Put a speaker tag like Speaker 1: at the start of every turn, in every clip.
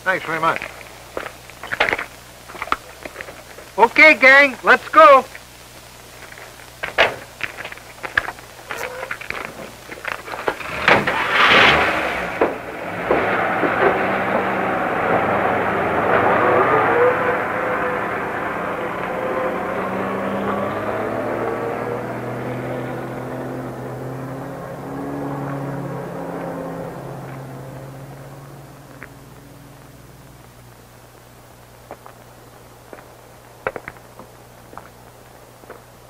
Speaker 1: Thanks very much. Okay, gang, let's go.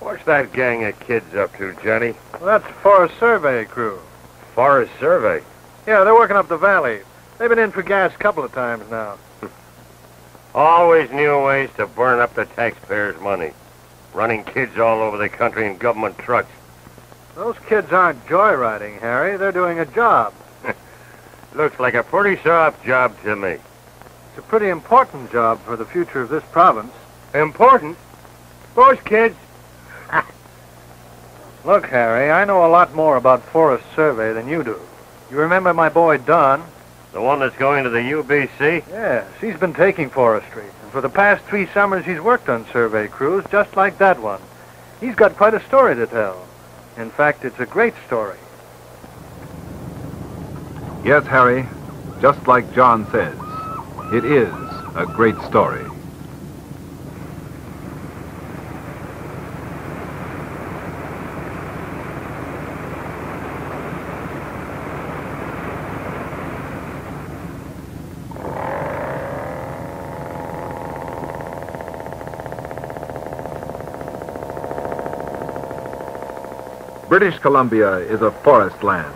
Speaker 2: What's that gang of kids up to, Johnny?
Speaker 1: Well, that's the Forest Survey crew.
Speaker 2: Forest Survey?
Speaker 1: Yeah, they're working up the valley. They've been in for gas a couple of times now.
Speaker 2: Always new ways to burn up the taxpayers' money. Running kids all over the country in government trucks.
Speaker 1: Those kids aren't joyriding, Harry. They're doing a job.
Speaker 2: Looks like a pretty soft job to me.
Speaker 1: It's a pretty important job for the future of this province.
Speaker 2: Important? Those kids...
Speaker 1: Look, Harry, I know a lot more about Forest Survey than you do. You remember my boy, Don?
Speaker 2: The one that's going to the UBC?
Speaker 1: Yes, he's been taking forestry. And for the past 3 summers, he's worked on survey crews just like that one. He's got quite a story to tell. In fact, it's a great story.
Speaker 3: Yes, Harry, just like John says, it is a great story. British Columbia is a forest land.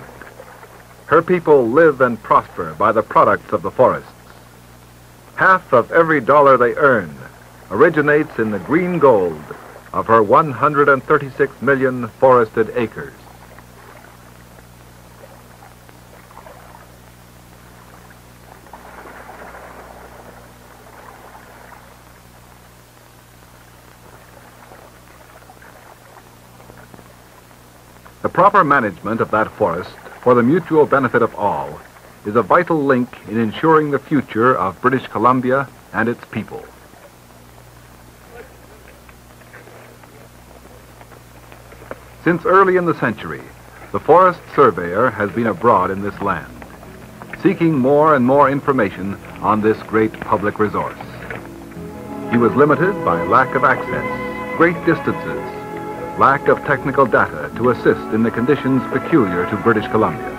Speaker 3: Her people live and prosper by the products of the forests. Half of every dollar they earn originates in the green gold of her 136 million forested acres. The proper management of that forest for the mutual benefit of all is a vital link in ensuring the future of British Columbia and its people. Since early in the century, the forest surveyor has been abroad in this land, seeking more and more information on this great public resource. He was limited by lack of access, great distances, lack of technical data to assist in the conditions peculiar to British Columbia.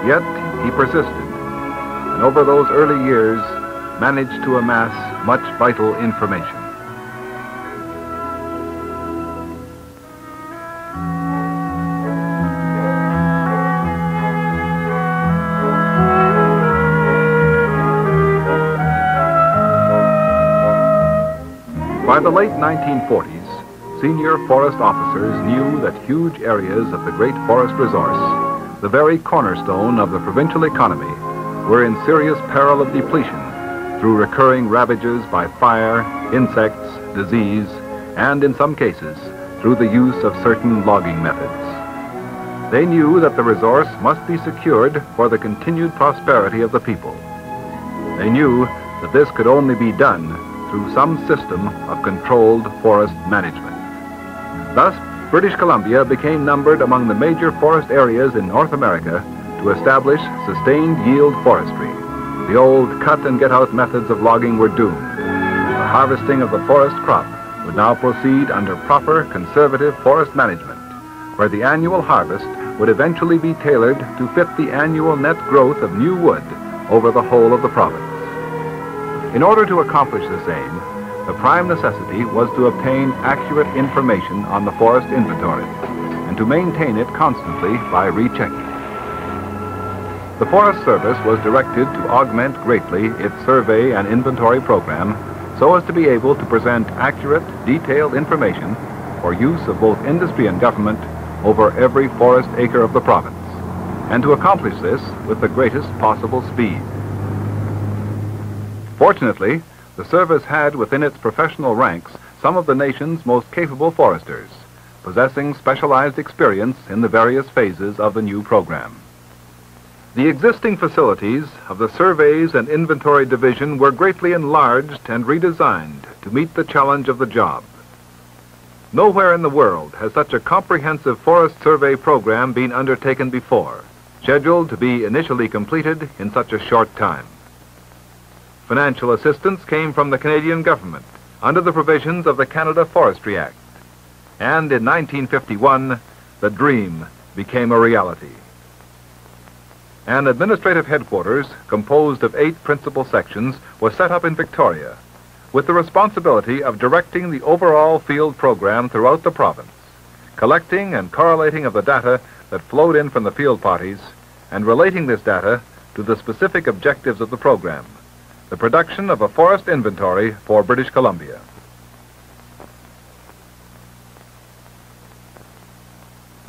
Speaker 3: Yet he persisted, and over those early years managed to amass much vital information. By the late 1940s, senior forest officers knew that huge areas of the great forest resource, the very cornerstone of the provincial economy, were in serious peril of depletion through recurring ravages by fire, insects, disease, and in some cases, through the use of certain logging methods. They knew that the resource must be secured for the continued prosperity of the people. They knew that this could only be done through some system of controlled forest management. Thus, British Columbia became numbered among the major forest areas in North America to establish sustained yield forestry. The old cut-and-get-out methods of logging were doomed. The harvesting of the forest crop would now proceed under proper conservative forest management, where the annual harvest would eventually be tailored to fit the annual net growth of new wood over the whole of the province. In order to accomplish this aim, the prime necessity was to obtain accurate information on the forest inventory and to maintain it constantly by rechecking. The Forest Service was directed to augment greatly its survey and inventory program so as to be able to present accurate, detailed information for use of both industry and government over every forest acre of the province, and to accomplish this with the greatest possible speed. Fortunately, the service had within its professional ranks some of the nation's most capable foresters, possessing specialized experience in the various phases of the new program. The existing facilities of the Surveys and Inventory Division were greatly enlarged and redesigned to meet the challenge of the job. Nowhere in the world has such a comprehensive forest survey program been undertaken before, scheduled to be initially completed in such a short time. Financial assistance came from the Canadian government under the provisions of the Canada Forestry Act. And in 1951, the dream became a reality. An administrative headquarters composed of 8 principal sections was set up in Victoria, with the responsibility of directing the overall field program throughout the province, collecting and correlating of the data that flowed in from the field parties, and relating this data to the specific objectives of the program, the production of a forest inventory for British Columbia.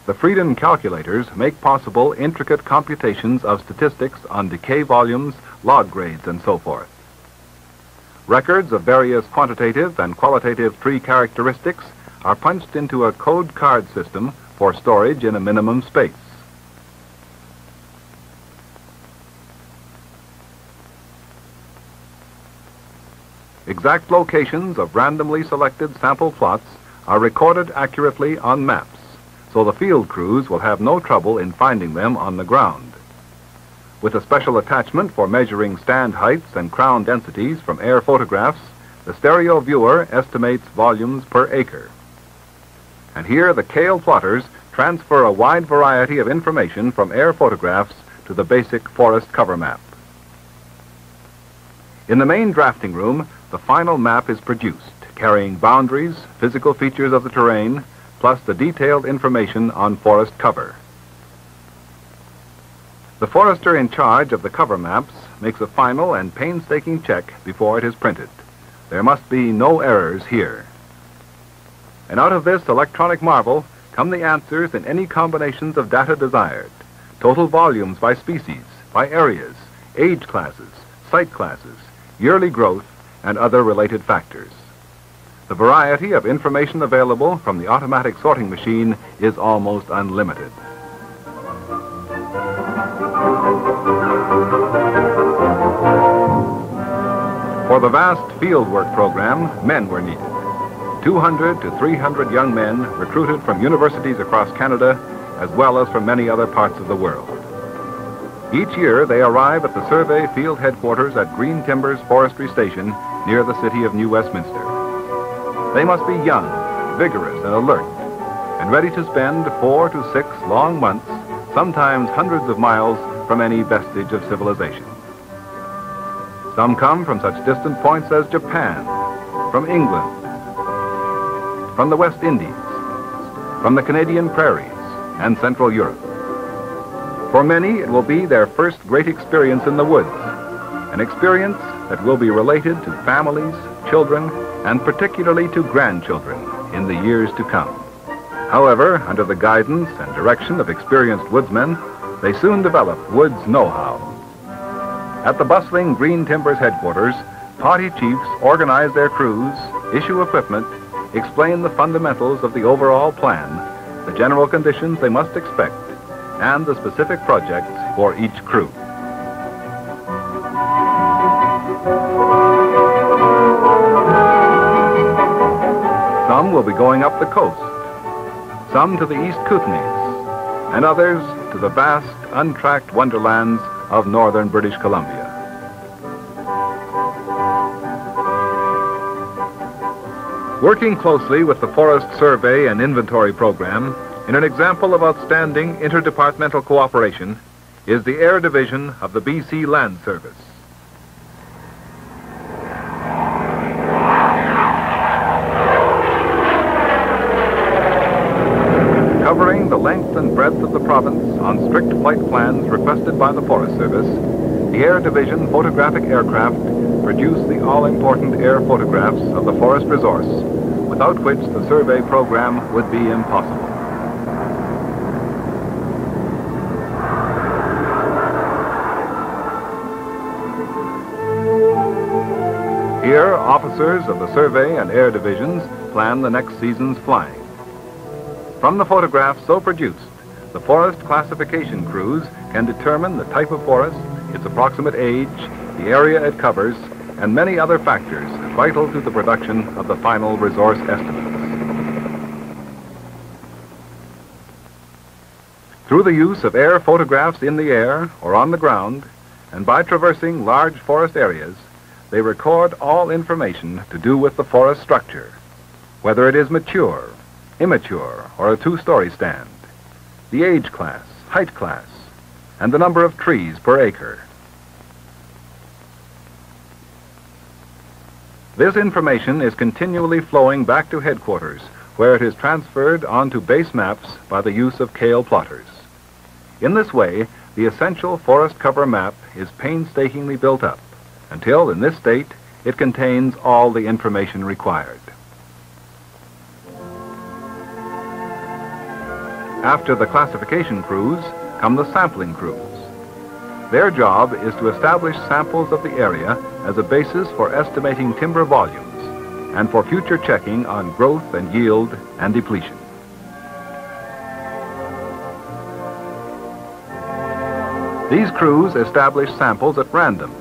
Speaker 3: The Freedom calculators make possible intricate computations of statistics on decay volumes, log grades, and so forth. Records of various quantitative and qualitative tree characteristics are punched into a code card system for storage in a minimum space. Exact locations of randomly selected sample plots are recorded accurately on maps, so the field crews will have no trouble in finding them on the ground. With a special attachment for measuring stand heights and crown densities from air photographs, the stereo viewer estimates volumes per acre. And here the Kale plotters transfer a wide variety of information from air photographs to the basic forest cover map. In the main drafting room, the final map is produced, carrying boundaries, physical features of the terrain, plus the detailed information on forest cover. The forester in charge of the cover maps makes a final and painstaking check before it is printed. There must be no errors here. And out of this electronic marvel come the answers in any combinations of data desired, total volumes by species, by areas, age classes, site classes, yearly growth, and other related factors. The variety of information available from the automatic sorting machine is almost unlimited. For the vast fieldwork program, men were needed. 200 to 300 young men recruited from universities across Canada, as well as from many other parts of the world. Each year, they arrive at the survey field headquarters at Green Timbers Forestry Station near the city of New Westminster. They must be young, vigorous, and alert, and ready to spend 4 to 6 long months, sometimes hundreds of miles from any vestige of civilization. Some come from such distant points as Japan, from England, from the West Indies, from the Canadian prairies, and Central Europe. For many, it will be their first great experience in the woods, an experience that will be related to families, children, and particularly to grandchildren in the years to come. However, under the guidance and direction of experienced woodsmen, they soon develop woods know-how. At the bustling Green Timbers headquarters, party chiefs organize their crews, issue equipment, explain the fundamentals of the overall plan, the general conditions they must expect, and the specific projects for each crew. Some will be going up the coast, some to the East Kootenays, and others to the vast, untracked wonderlands of northern British Columbia. Working closely with the Forest Survey and Inventory Program, in an example of outstanding interdepartmental cooperation, is the Air Division of the BC Land Service. Covering the length and breadth of the province on strict flight plans requested by the Forest Service, the Air Division photographic aircraft produce the all-important air photographs of the forest resource, without which the survey program would be impossible. Here, officers of the survey and air divisions plan the next season's flying. From the photographs so produced, the forest classification crews can determine the type of forest, its approximate age, the area it covers, and many other factors vital to the production of the final resource estimates. Through the use of air photographs in the air or on the ground, and by traversing large forest areas, they record all information to do with the forest structure, whether it is mature, immature, or a two-story stand, the age class, height class, and the number of trees per acre. This information is continually flowing back to headquarters, where it is transferred onto base maps by the use of Kale plotters. In this way, the essential forest cover map is painstakingly built up, until in this state it contains all the information required. After the classification crews come the sampling crews. Their job is to establish samples of the area as a basis for estimating timber volumes and for future checking on growth and yield and depletion. These crews establish samples at random,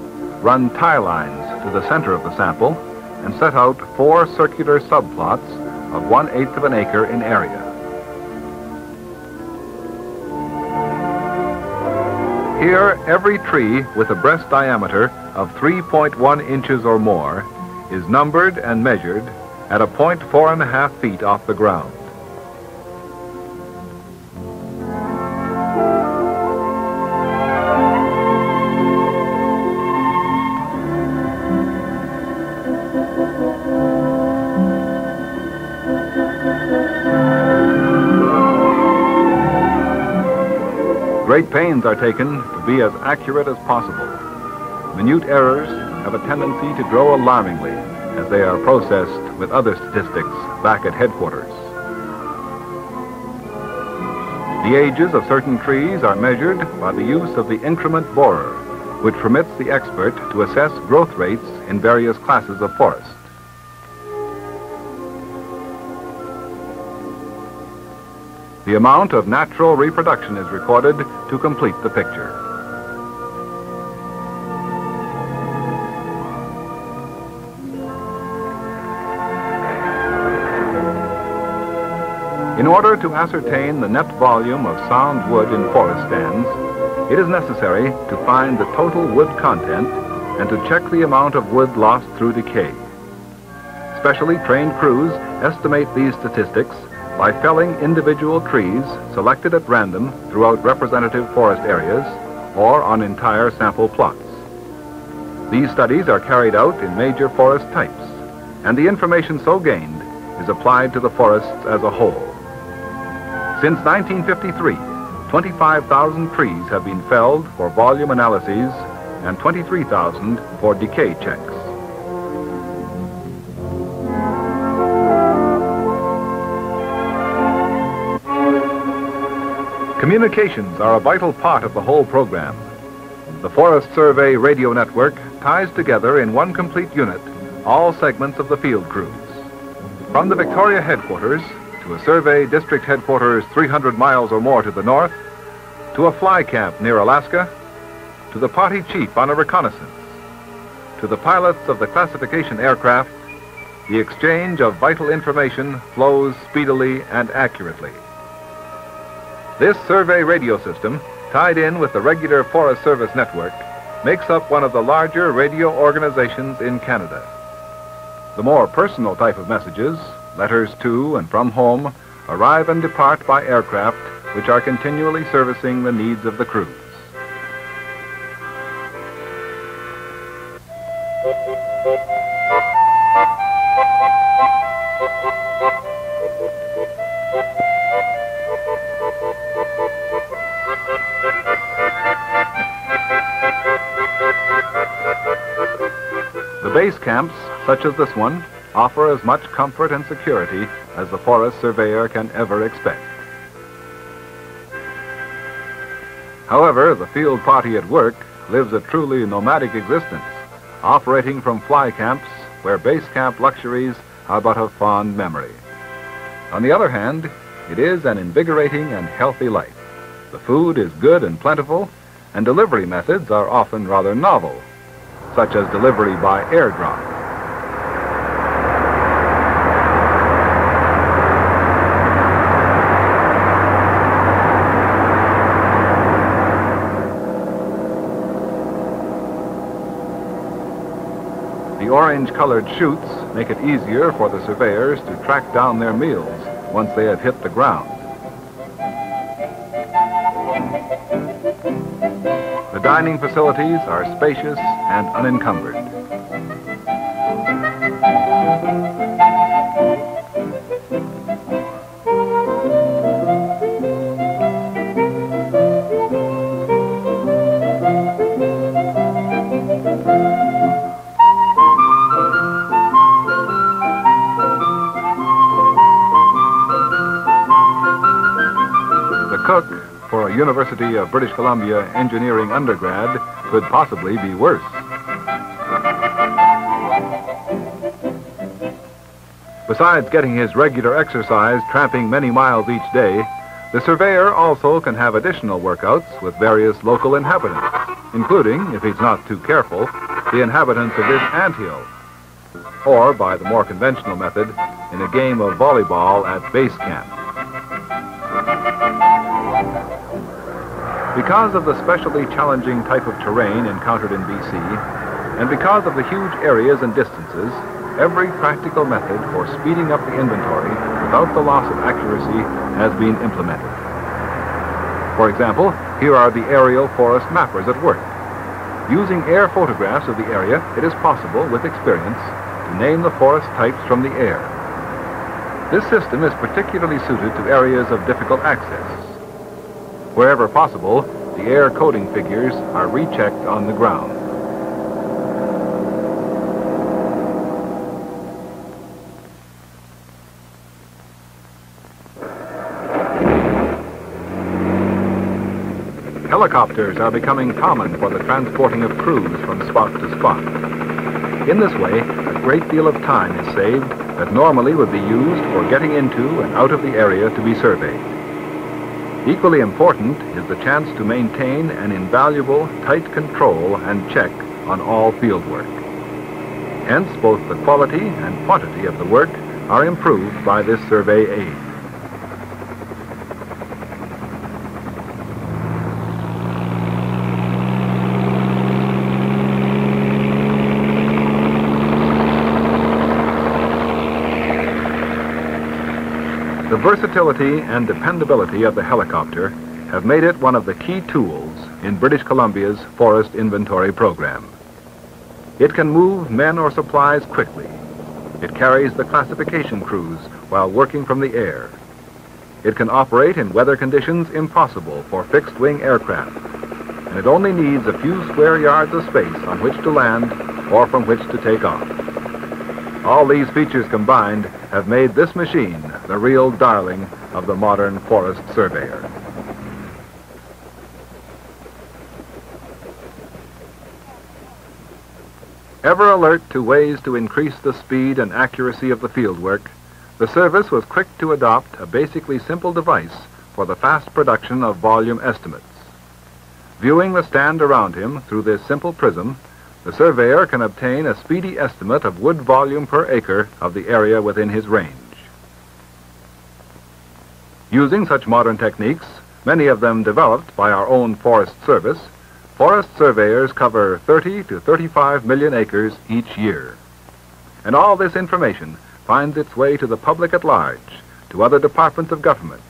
Speaker 3: run tie lines to the center of the sample, and set out 4 circular subplots of 1/8 of an acre in area. Here, every tree with a breast diameter of 3.1 inches or more is numbered and measured at a point 4.5 feet off the ground. Great pains are taken to be as accurate as possible. Minute errors have a tendency to grow alarmingly as they are processed with other statistics back at headquarters. The ages of certain trees are measured by the use of the increment borer, which permits the expert to assess growth rates in various classes of forest. The amount of natural reproduction is recorded to complete the picture. In order to ascertain the net volume of sound wood in forest stands, it is necessary to find the total wood content and to check the amount of wood lost through decay. Specially trained crews estimate these statistics by felling individual trees selected at random throughout representative forest areas or on entire sample plots. These studies are carried out in major forest types, and the information so gained is applied to the forests as a whole. Since 1953, 25,000 trees have been felled for volume analyses and 23,000 for decay checks. Communications are a vital part of the whole program. The Forest Survey radio network ties together in one complete unit all segments of the field crews. From the Victoria headquarters to a survey district headquarters 300 miles or more to the north, to a fly camp near Alaska, to the party chief on a reconnaissance, to the pilots of the classification aircraft, the exchange of vital information flows speedily and accurately. This survey radio system, tied in with the regular Forest Service network, makes up one of the larger radio organizations in Canada. The more personal type of messages, letters to and from home, arrive and depart by aircraft which are continually servicing the needs of the crews. The base camps, such as this one, offer as much comfort and security as the forest surveyor can ever expect. However, the field party at work lives a truly nomadic existence, operating from fly camps where base camp luxuries are but of fond memory. On the other hand, it is an invigorating and healthy life. The food is good and plentiful, and delivery methods are often rather novel, such as delivery by airdrop. The orange-colored chutes make it easier for the surveyors to track down their meals once they have hit the ground. The dining facilities are spacious and unencumbered. The cook for a University of British Columbia engineering undergrad could possibly be worse. Besides getting his regular exercise tramping many miles each day, the surveyor also can have additional workouts with various local inhabitants, including, if he's not too careful, the inhabitants of this anthill, or by the more conventional method, in a game of volleyball at base camp. Because of the specially challenging type of terrain encountered in BC, and because of the huge areas and distances, every practical method for speeding up the inventory without the loss of accuracy has been implemented. For example, here are the aerial forest mappers at work. Using air photographs of the area, it is possible, with experience, to name the forest types from the air. This system is particularly suited to areas of difficult access. Wherever possible, the air coding figures are rechecked on the ground. Helicopters are becoming common for the transporting of crews from spot to spot. In this way, a great deal of time is saved that normally would be used for getting into and out of the area to be surveyed. Equally important is the chance to maintain an invaluable, tight control and check on all field work. Hence, both the quality and quantity of the work are improved by this survey aid. The versatility and dependability of the helicopter have made it one of the key tools in British Columbia's forest inventory program. It can move men or supplies quickly. It carries the classification crews while working from the air. It can operate in weather conditions impossible for fixed-wing aircraft, and it only needs a few square yards of space on which to land or from which to take off. All these features combined have made this machine the real darling of the modern forest surveyor. Ever alert to ways to increase the speed and accuracy of the fieldwork, The service was quick to adopt a basically simple device for the fast production of volume estimates. Viewing the stand around him through this simple prism, the surveyor can obtain a speedy estimate of wood volume per acre of the area within his range. Using such modern techniques, many of them developed by our own Forest Service, forest surveyors cover 30 to 35 million acres each year. And all this information finds its way to the public at large, to other departments of government,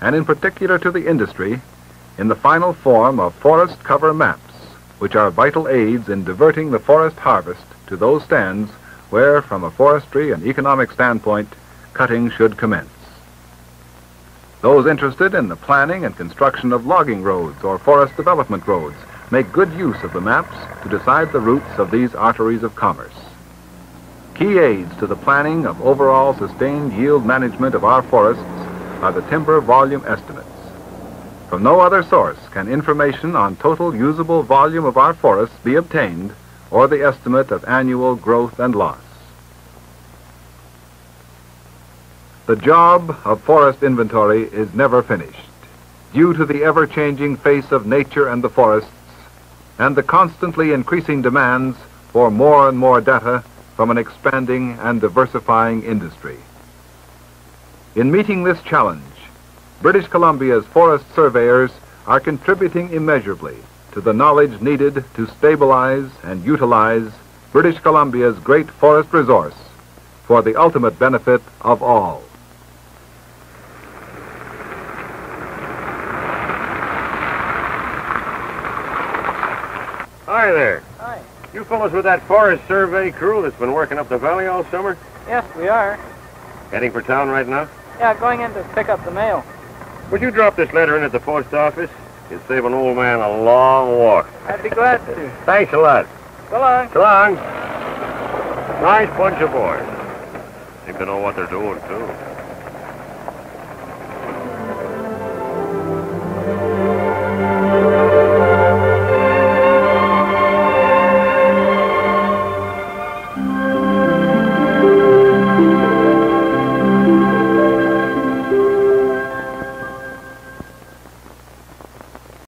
Speaker 3: and in particular to the industry, in the final form of forest cover maps, which are vital aids in diverting the forest harvest to those stands where, from a forestry and economic standpoint, cutting should commence. Those interested in the planning and construction of logging roads or forest development roads make good use of the maps to decide the routes of these arteries of commerce. Key aids to the planning of overall sustained yield management of our forests are the timber volume estimates. From no other source can information on total usable volume of our forests be obtained, or the estimate of annual growth and loss. The job of forest inventory is never finished, due to the ever-changing face of nature and the forests, and the constantly increasing demands for more and more data from an expanding and diversifying industry. In meeting this challenge, British Columbia's forest surveyors are contributing immeasurably to the knowledge needed to stabilize and utilize British Columbia's great forest resource for the ultimate benefit of all.
Speaker 2: Hi there.
Speaker 4: Hi.
Speaker 2: You fellows with that Forest Survey crew that's been working up the valley all summer?
Speaker 4: Yes, we are.
Speaker 2: Heading for town right now?
Speaker 4: Yeah, going in to pick up the mail.
Speaker 2: Would you drop this letter in at the post office? It'd save an old man a long walk.
Speaker 4: I'd be glad to.
Speaker 2: Thanks a lot.
Speaker 4: So long.
Speaker 2: So long. Nice bunch of boys. Seem to know what they're doing, too.